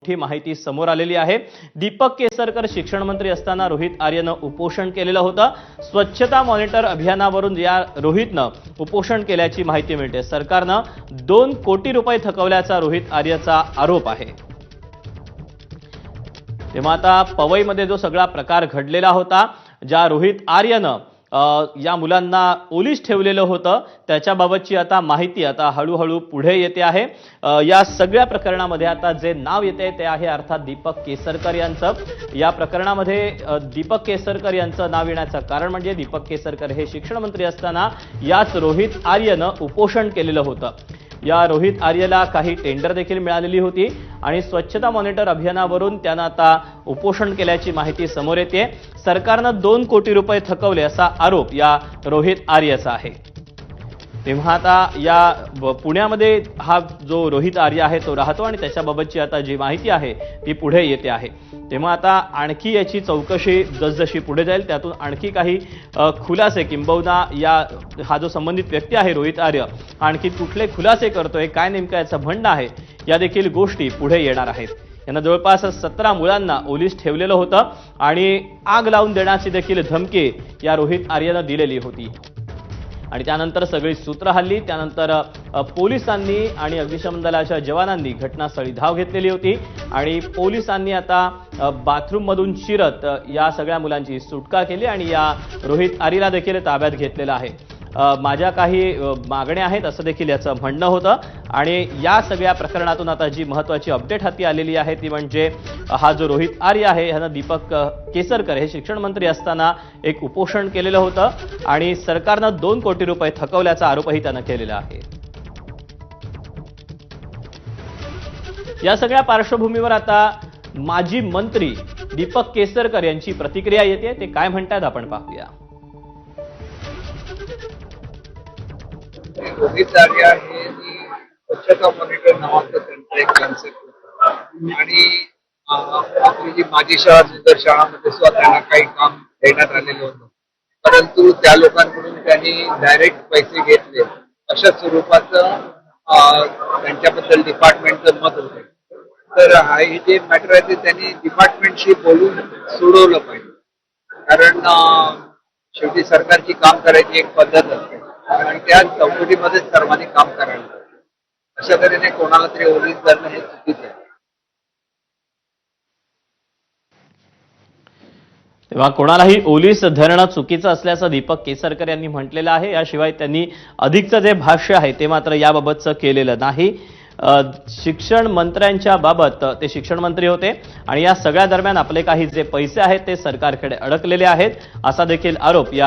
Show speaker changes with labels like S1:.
S1: मोठी माहिती समोर आलेली आहे। दीपक केसरकर शिक्षण मंत्री असताना रोहित आर्यनं उपोषण केलेलं होतं। स्वच्छता मॉनिटर अभियानावरून या रोहितनं उपोषण केल्याची माहिती मिळते। सरकारनं 2 कोटी रुपये थकवल्याचा रोहित आर्यचा आरोप आहे। तेव्हा आता पवईमध्ये जो सगळा प्रकार घडलेला होता, ज्या रोहित आर्यनं या मुलांना ओलीस ठेवलेलं होतं, त्याच्याबाबतची आता माहिती आता हळूहळू पुढे येते आहे। या सगळ्या प्रकरणामध्ये आता जे नाव येते ते आहे अर्थात दीपक केसरकर यांचं। या प्रकरणामध्ये दीपक केसरकर यांचं नाव येण्याचं कारण म्हणजे दीपक केसरकर हे शिक्षण मंत्री असताना याच रोहित आर्यनं उपोषण केलेलं होतं। या रोहित आर्यला काही टेंडर देखील मिळालेली होती आणि स्वच्छता मॉनिटर अभियानावरून त्यानं आता उपोषण केल्याची माहिती समोर येते। सरकारनं 2 कोटी रुपये थकवले असा आरोप या रोहित आर्यचा आहे। तेव्हा आता या पुण्यामध्ये हा जो रोहित आर्य आहे तो राहतो आणि त्याच्याबाबतची आता जी माहिती आहे ती पुढे येते आहे। तेव्हा आता आणखी याची चौकशी जसजशी पुढे जाईल त्यातून आणखी काही खुलासे किंबहुना हा जो संबंधित व्यक्ती आहे रोहित आर्य आणखी कुठले खुलासे करतोय, काय नेमकं याचं म्हणणं आहे, या देखील गोष्टी पुढे येणार आहेत। यांना जवळपास 17 मुलांना ओलीस ठेवलेलं होतं आणि आग लावून देण्याची देखील धमकी या रोहित आर्यनं दिलेली होती आणि त्यानंतर सगळी सूत्र हल्ली। त्यानंतर पोलिसांनी आणि अग्निशमन दलाच्या जवानांनी घटनास्थळी धाव घेतलेली होती आणि पोलिसांनी आता बाथरूम मधून शिरत या सगळ्या मुलांची सुटका केली आणि या रोहित आर्यला देखील ताब्यात घेतलेलं आहे। माझ्या काही मागण्या आहेत असं देखील याचं म्हणणं होतं आणि या सगळ्या प्रकरणातून आता जी महत्त्वाची अपडेट हाती आलेली आहे ती म्हणजे हा जो रोहित आर्य आहे ह्यानं दीपक केसरकर हे शिक्षण मंत्री असताना एक उपोषण केलेलं होतं आणि सरकारनं 2 कोटी रुपये थकवल्याचा आरोपही त्यानं केलेला आहे। या सगळ्या पार्श्वभूमीवर आता माजी मंत्री दीपक केसरकर यांची प्रतिक्रिया येते, ते काय म्हणतात आपण पाहूया।
S2: रोहित आर्य हे स्वच्छता मॉनिटर नावाचं त्यांचं एक कॉन्सेप्ट आणि आपली जी माजी शहर शाळांमध्ये सुद्धा त्यांना काही काम देण्यात आलेलं होतं, परंतु त्या लोकांकडून त्यांनी डायरेक्ट पैसे घेतले अशा स्वरूपाचं त्यांच्याबद्दल डिपार्टमेंटचं मत होतं। तर हे जे मॅटर आहे ते त्यांनी डिपार्टमेंटशी बोलून सोडवलं पाहिजे, कारण शेवटी सरकारची काम करायची एक पद्धत असते आणि त्या चौकटीमध्येच सर्वांनी काम करायला अशा तऱ्हेने कोणाला तरी ओलीस करणं हे चुकीचं आहे।
S1: तेव्हा कोणालाही ओलीस धरणं चुकीचं असल्याचं दीपक केसरकर यांनी म्हटलेलं आहे। याशिवाय त्यांनी अधिकचं जे भाष्य आहे ते मात्र याबाबतचं केलेलं नाही। शिक्षण मंत्र्यांच्या बाबत ते शिक्षण मंत्री होते आणि या सगळ्या दरम्यान आपले काही जे पैसे आहेत ते सरकारकडे अडकलेले आहेत असा देखील आरोप या